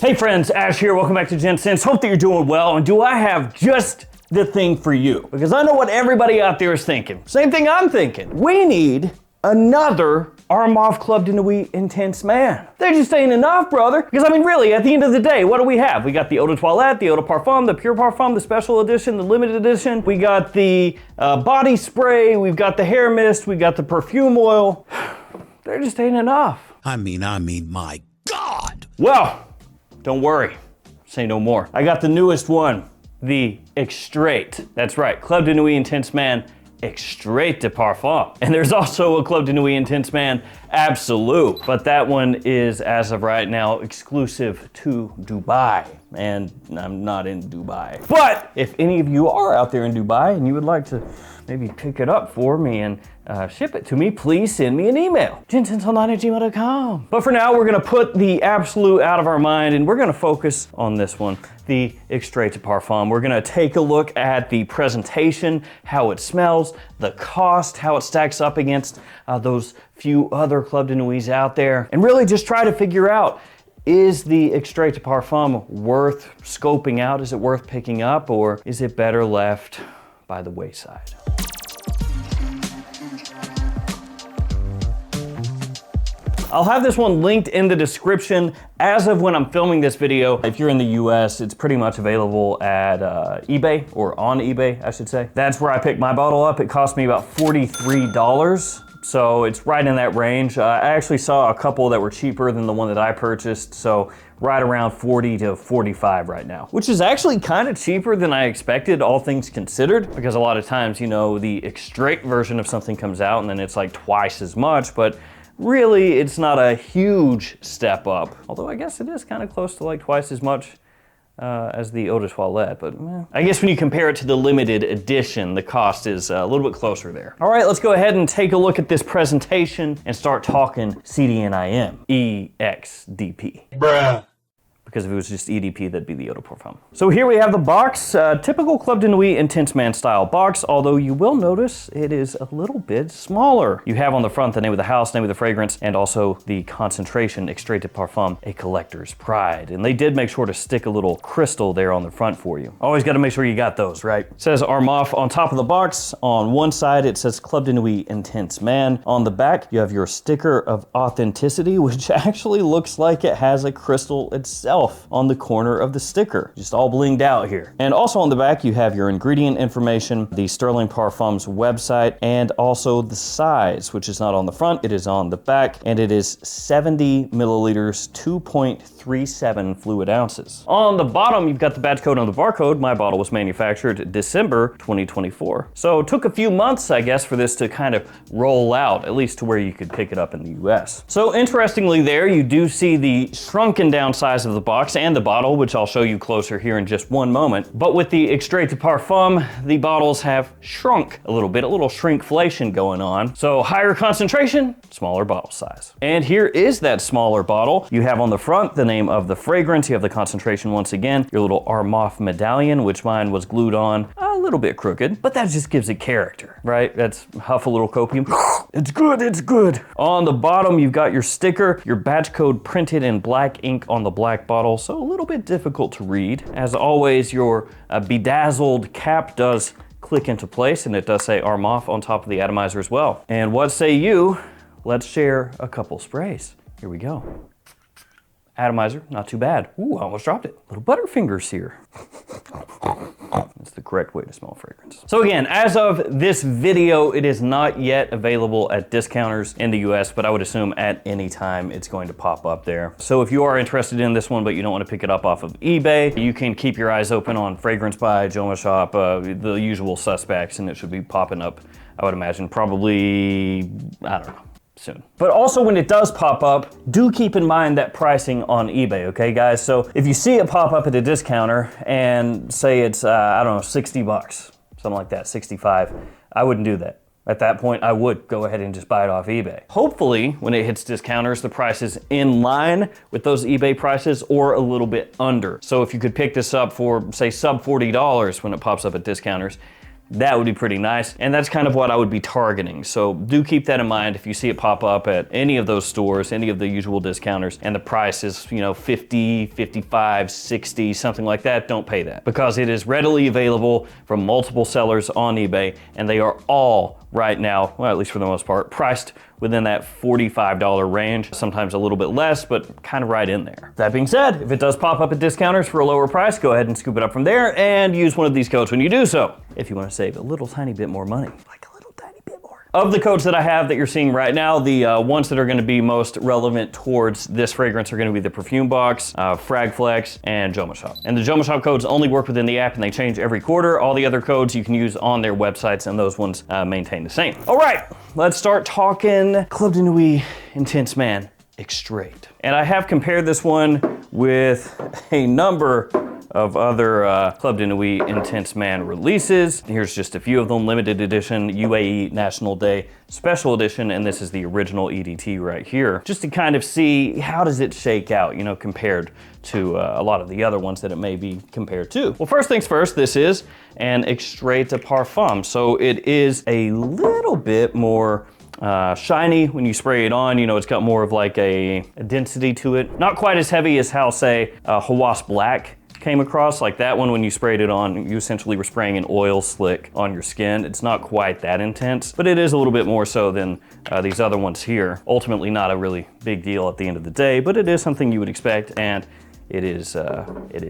Hey friends, Ash here. Welcome back to Gents. Hope that you're doing well. And do I have just the thing for you? Because I know what everybody out there is thinking. Same thing I'm thinking. We need another Armaf Club de Nuit Intense Man. There just ain't enough, brother. Because I mean, really, at the end of the day, what do we have? We got the Eau de Toilette, the Eau de Parfum, the Pure Parfum, the Special Edition, the Limited Edition. We got the body spray. We've got the hair mist. We got the perfume oil. There just ain't enough. I mean, my God. Well, don't worry. Say no more. I got the newest one, the Extrait. That's right, Club de Nuit Intense Man Extrait de Parfum. And there's also a Club de Nuit Intense Man Absolute, but that one is, as of right now, exclusive to Dubai. And I'm not in Dubai. But if any of you are out there in Dubai and you would like to maybe pick it up for me and ship it to me, please send me an email, gentsonline@gmail.com. But for now, we're gonna put the Absolute out of our mind and we're gonna focus on this one, the Extrait de Parfum. We're gonna take a look at the presentation, how it smells, the cost, how it stacks up against those few other Club de Nuits out there, and really just try to figure out, is the Extrait de Parfum worth scoping out? Is it worth picking up, or is it better left by the wayside? I'll have this one linked in the description. As of when I'm filming this video, if you're in the US, it's pretty much available at eBay, or on eBay, I should say. That's where I picked my bottle up. It cost me about $43. So it's right in that range. I actually saw a couple that were cheaper than the one that I purchased. So right around 40 to 45 right now, which is actually kind of cheaper than I expected, all things considered, because a lot of times, you know, the Extrait version of something comes out and then it's like twice as much, but really, it's not a huge step up. Although I guess it is kind of close to like twice as much as the Eau de Toilette, but I guess when you compare it to the limited edition, the cost is a little bit closer there. All right, let's go ahead and take a look at this presentation and start talking CDNIM, EXDP. Bruh. Because if it was just EDP, that'd be the Eau de Parfum. So here we have the box, typical Club de Nuit Intense Man style box, although you will notice it is a little bit smaller. You have on the front the name of the house, name of the fragrance, and also the concentration, Extrait de Parfum, a collector's pride. And they did make sure to stick a little crystal there on the front for you. Always gotta make sure you got those, right? It says Armaf on top of the box. On one side, it says Club de Nuit Intense Man. On the back, you have your sticker of authenticity, which actually looks like it has a crystal itself on the corner of the sticker, just all blinged out here. And also on the back, you have your ingredient information, the Sterling Parfums website, and also the size, which is not on the front, it is on the back, and it is 70 milliliters, 2.37 fluid ounces. On the bottom, you've got the batch code on the barcode. My bottle was manufactured December 2024. So it took a few months, I guess, for this to kind of roll out, at least to where you could pick it up in the US. So interestingly there, you do see the shrunken down size of the box and the bottle, which I'll show you closer here in just one moment. But with the Extrait de Parfum, the bottles have shrunk a little bit, a little shrinkflation going on. So higher concentration, smaller bottle size. And here is that smaller bottle. You have on the front the name of the fragrance, you have the concentration once again, your little Armaf medallion, which mine was glued on a little bit crooked, but that just gives it character, right? That's huff a little copium. It's good, it's good. On the bottom, you've got your sticker, your batch code printed in black ink on the black bottle, so a little bit difficult to read. As always, your bedazzled cap does click into place, and it does say Armaf on top of the atomizer as well. And what say you? Let's share a couple sprays. Here we go. Atomizer, not too bad. Ooh, I almost dropped it. Little butterfingers here. That's the correct way to smell fragrance. So again, as of this video, it is not yet available at discounters in the US, but I would assume at any time it's going to pop up there. So if you are interested in this one, but you don't want to pick it up off of eBay, you can keep your eyes open on Fragrance Buy, JOMASHOP, the usual suspects, and it should be popping up, I would imagine, probably, I don't know, soon. But also when it does pop up, do keep in mind that pricing on eBay, okay guys? So if you see it pop up at a discounter and say it's, I don't know, 60 bucks, something like that, 65, I wouldn't do that. At that point, I would go ahead and just buy it off eBay. Hopefully, when it hits discounters, the price is in line with those eBay prices or a little bit under. So if you could pick this up for, say, sub $40 when it pops up at discounters, that would be pretty nice. And that's kind of what I would be targeting. So do keep that in mind if you see it pop up at any of those stores, any of the usual discounters, and the price is, you know, 50, 55, 60, something like that. Don't pay that, because it is readily available from multiple sellers on eBay, and they are all right now, well, at least for the most part, priced within that $45 range, sometimes a little bit less, but kind of right in there. That being said, if it does pop up at discounters for a lower price, go ahead and scoop it up from there and use one of these codes when you do so, if you want to save a little tiny bit more money. Like a little tiny bit more. Of the codes that I have that you're seeing right now, the ones that are going to be most relevant towards this fragrance are going to be the Perfume Box, Fragflex, and JOMASHOP. And the JOMASHOP codes only work within the app, and they change every quarter. All the other codes you can use on their websites, and those ones maintain the same. All right, let's start talking Club de Nuit Intense Man Extrait. And I have compared this one with a number of other Club de Nuit Intense Man releases. Here's just a few of them: limited edition, UAE National Day Special Edition, and this is the original EDT right here, just to kind of see how does it shake out, you know, compared to a lot of the other ones that it may be compared to. Well, first things first, this is an Extrait de Parfum, so it is a little bit more shiny when you spray it on. You know, it's got more of like a density to it. Not quite as heavy as how, say, Hawas Black came across. Like that one, when you sprayed it on, you essentially were spraying an oil slick on your skin. It's not quite that intense, but it is a little bit more so than these other ones here. Ultimately not a really big deal at the end of the day, but it is something you would expect, and it is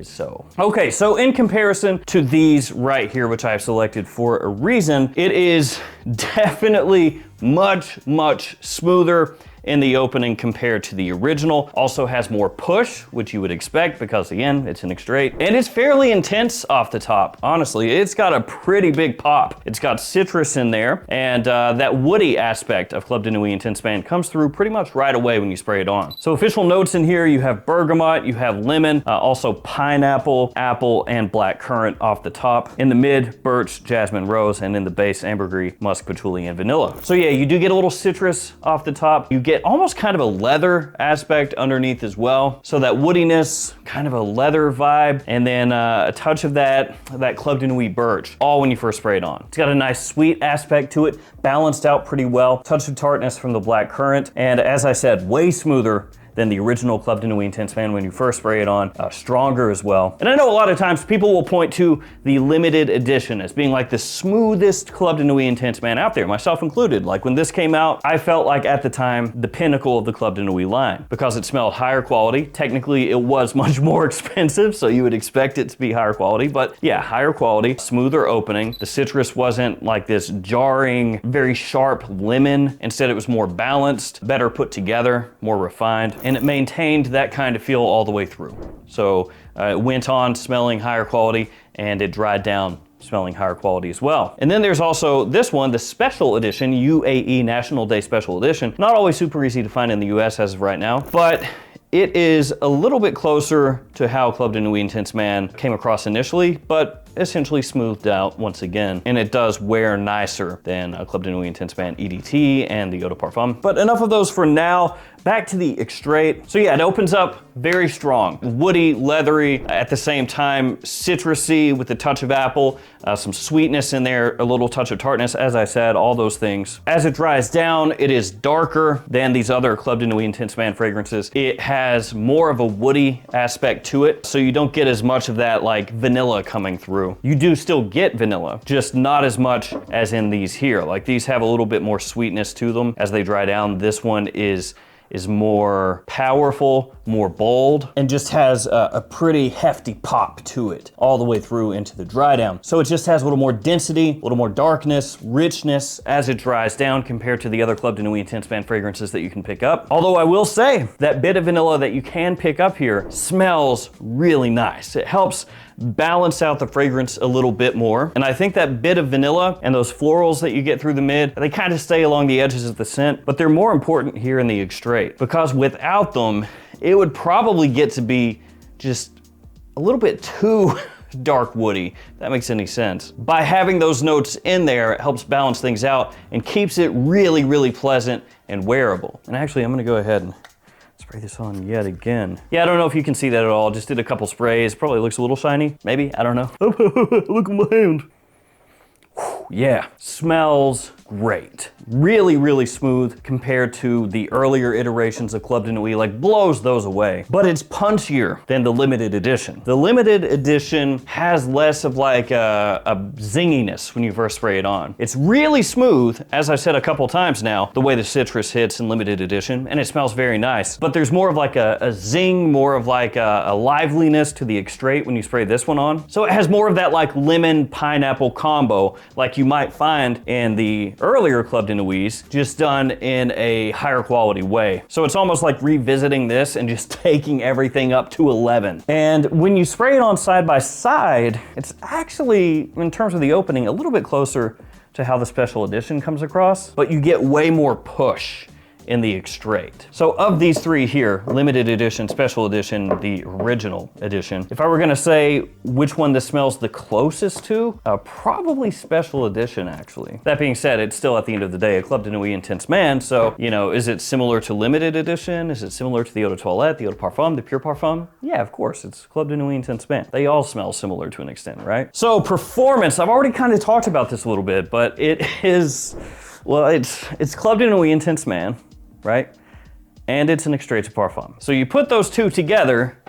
so. Okay, so in comparison to these right here, which I have selected for a reason, it is definitely much, much smoother in the opening compared to the original. Also has more push, which you would expect because, again, it's an Extrait. And it's fairly intense off the top. Honestly, it's got a pretty big pop. It's got citrus in there, and that woody aspect of Club de Nuit Intense Man comes through pretty much right away when you spray it on. So official notes in here, you have bergamot, you have lemon, also pineapple, apple, and black currant off the top. In the mid, birch, jasmine, rose, and in the base, ambergris, musk, patchouli, and vanilla. So yeah, you do get a little citrus off the top. You get almost kind of a leather aspect underneath as well. So that woodiness, kind of a leather vibe, and then a touch of that Club de Nuit birch, all when you first spray it on. It's got a nice sweet aspect to it, balanced out pretty well. Touch of tartness from the black currant, and as I said, way smoother than the original Club de Nuit Intense Man when you first spray it on, stronger as well. And I know a lot of times people will point to the limited edition as being like the smoothest Club de Nuit Intense Man out there, myself included. Like when this came out, I felt like at the time the pinnacle of the Club de Nuit line because it smelled higher quality. Technically it was much more expensive, so you would expect it to be higher quality, but yeah, higher quality, smoother opening. The citrus wasn't like this jarring, very sharp lemon. Instead it was more balanced, better put together, more refined. And it maintained that kind of feel all the way through. So it went on smelling higher quality, and it dried down smelling higher quality as well. And then there's also this one, the special edition, UAE National Day Special Edition. Not always super easy to find in the US as of right now, but it is a little bit closer to how Club de Nuit Intense Man came across initially, but essentially smoothed out once again. And it does wear nicer than Club de Nuit Intense Man EDT and the Eau de Parfum. But enough of those for now. Back to the Extrait. So yeah, it opens up very strong. Woody, leathery, at the same time citrusy with a touch of apple, some sweetness in there, a little touch of tartness, as I said, all those things. As it dries down, it is darker than these other Club de Nuit Intense Man fragrances. It has more of a woody aspect to it, so you don't get as much of that like vanilla coming through. You do still get vanilla, just not as much as in these here. Like these have a little bit more sweetness to them as they dry down. This one is more powerful, more bold, and just has a pretty hefty pop to it all the way through into the dry down. So it just has a little more density, a little more darkness, richness as it dries down compared to the other Club de Nuit Intense Man fragrances that you can pick up. Although I will say that bit of vanilla that you can pick up here smells really nice. It helps balance out the fragrance a little bit more. And I think that bit of vanilla and those florals that you get through the mid, they kind of stay along the edges of the scent, but they're more important here in the Extrait because without them, it would probably get to be just a little bit too dark woody, if that makes any sense. By having those notes in there, it helps balance things out and keeps it really, really pleasant and wearable. And actually, I'm gonna go ahead and spray this on yet again. Yeah, I don't know if you can see that at all. Just did a couple sprays. Probably looks a little shiny, maybe, I don't know. Look at my hand. yeah, smells great. Really, really smooth compared to the earlier iterations of Club de Nuit, like blows those away. But it's punchier than the limited edition. The limited edition has less of like a zinginess when you first spray it on. It's really smooth, as I've said a couple times now, the way the citrus hits in limited edition, and it smells very nice. But there's more of like a zing, more of like a liveliness to the Extrait when you spray this one on. So it has more of that like lemon pineapple combo like you might find in the earlier Club de Nuits, just done in a higher quality way. So it's almost like revisiting this and just taking everything up to 11. And when you spray it on side by side, it's actually, in terms of the opening, a little bit closer to how the special edition comes across, but you get way more push in the Extrait. So of these three here, limited edition, special edition, the original edition, if I were gonna say which one this smells the closest to, probably special edition actually. That being said, it's still at the end of the day a Club de Nuit Intense Man, so, you know, is it similar to limited edition? Is it similar to the Eau de Toilette, the Eau de Parfum, the Pure Parfum? Yeah, of course, it's Club de Nuit Intense Man. They all smell similar to an extent, right? So performance, I've already kind of talked about this a little bit, but it is, well, it's Club de Nuit Intense Man, right? And it's an Extrait de Parfum. So you put those two together,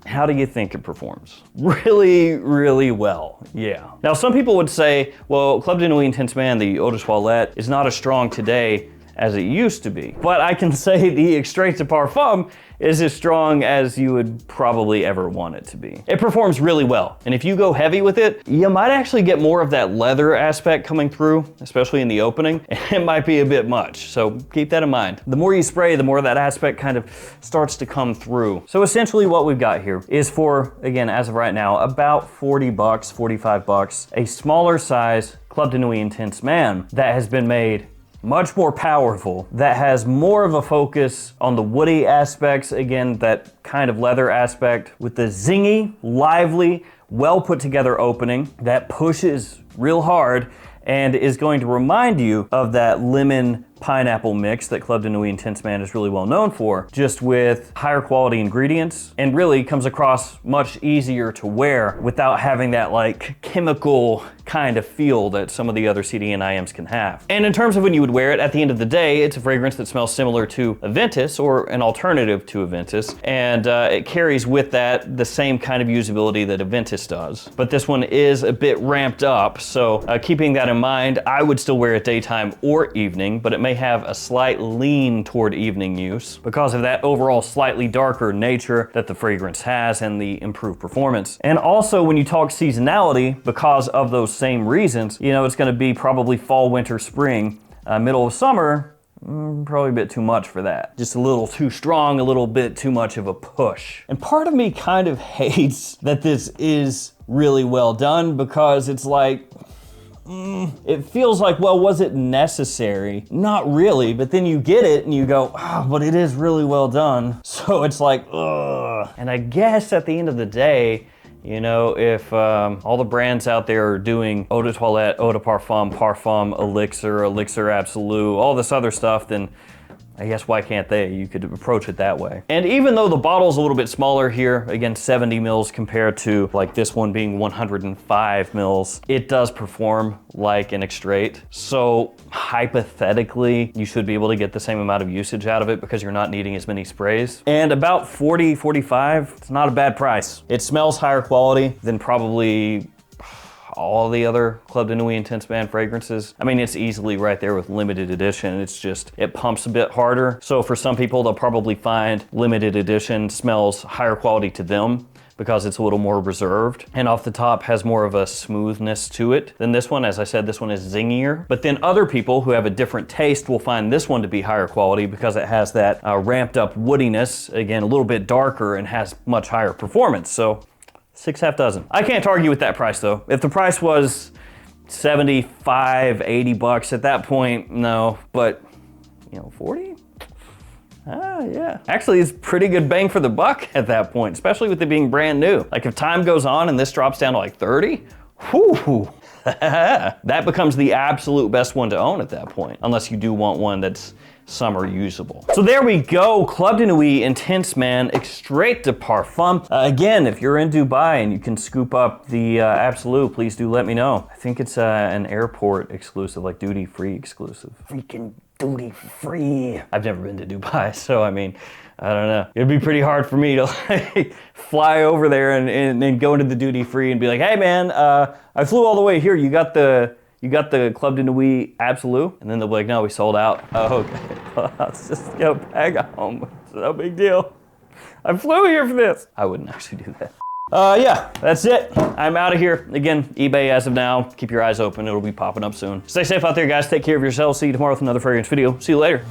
how do you think it performs? Really, really well, yeah. Now some people would say, well, Club de Nuit Intense Man, the Eau de Toilette, is not as strong today as it used to be. But I can say the Extrait de Parfum is as strong as you would probably ever want it to be. It performs really well, and if you go heavy with it, you might actually get more of that leather aspect coming through, especially in the opening, and it might be a bit much, so keep that in mind. The more you spray, the more that aspect kind of starts to come through. So essentially what we've got here is for, again, as of right now, about 40 bucks, 45 bucks, a smaller size Club de Nuit Intense Man that has been made much more powerful, that has more of a focus on the woody aspects, again, that kind of leather aspect, with the zingy, lively, well put together opening that pushes real hard and is going to remind you of that lemon pineapple mix that Club de Nuit Intense Man is really well known for, just with higher quality ingredients, and really comes across much easier to wear without having that like chemical kind of feel that some of the other CDNIMs can have. And in terms of when you would wear it, at the end of the day, it's a fragrance that smells similar to Aventus, or an alternative to Aventus, and it carries with that the same kind of usability that Aventus does. But this one is a bit ramped up, so keeping that in mind, I would still wear it daytime or evening, but it may have a slight lean toward evening use because of that overall slightly darker nature that the fragrance has and the improved performance. And also when you talk seasonality, because of those same reasons, you know, it's gonna be probably fall, winter, spring, middle of summer, probably a bit too much for that. Just a little too strong, a little bit too much of a push. And part of me kind of hates that this is really well done, because it's like, it feels like, well, was it necessary? Not really, but then you get it and you go, oh, but it is really well done. So it's like, ugh. And I guess at the end of the day, you know, if all the brands out there are doing Eau de Toilette, Eau de Parfum, Parfum, Elixir, Elixir Absolute, all this other stuff, then I guess why can't they? You could approach it that way. And even though the bottle's a little bit smaller here, again, 70 mils compared to like this one being 105 mils, it does perform like an Extrait. So hypothetically, you should be able to get the same amount of usage out of it because you're not needing as many sprays. And about 40, 45, it's not a bad price. It smells higher quality than probably all the other Club de Nuit Intense Man fragrances. I mean, it's easily right there with limited edition. It's just, it pumps a bit harder. So for some people, they'll probably find limited edition smells higher quality to them because it's a little more reserved, and off the top has more of a smoothness to it than this one. As I said, this one is zingier. But then other people who have a different taste will find this one to be higher quality because it has that ramped up woodiness, again, a little bit darker, and has much higher performance. So 6 half dozen. I can't argue with that price though. If the price was 75, 80 bucks at that point, no, but you know, 40? Ah, yeah. Actually, it's pretty good bang for the buck at that point, especially with it being brand new. Like if time goes on and this drops down to like 30, whew, that becomes the absolute best one to own at that point. Unless you do want one that's summer usable. So there we go, Club de Nuit Intense Man Extrait de Parfum. Again, if you're in Dubai and you can scoop up the Absolute, please do let me know. I think it's an airport exclusive, like duty-free exclusive. Freaking duty-free. I've never been to Dubai, so I mean, I don't know. It'd be pretty hard for me to like fly over there and go into the duty-free and be like, hey man, I flew all the way here. You got the Club de Nuit Absolute? And then they'll be like, no, we sold out. Oh, okay. Well, let's just go back home. It's no big deal. I flew here for this. I wouldn't actually do that. Yeah, that's it. I'm out of here. Again, eBay as of now. Keep your eyes open. It'll be popping up soon. Stay safe out there, guys. Take care of yourselves. See you tomorrow with another fragrance video. See you later.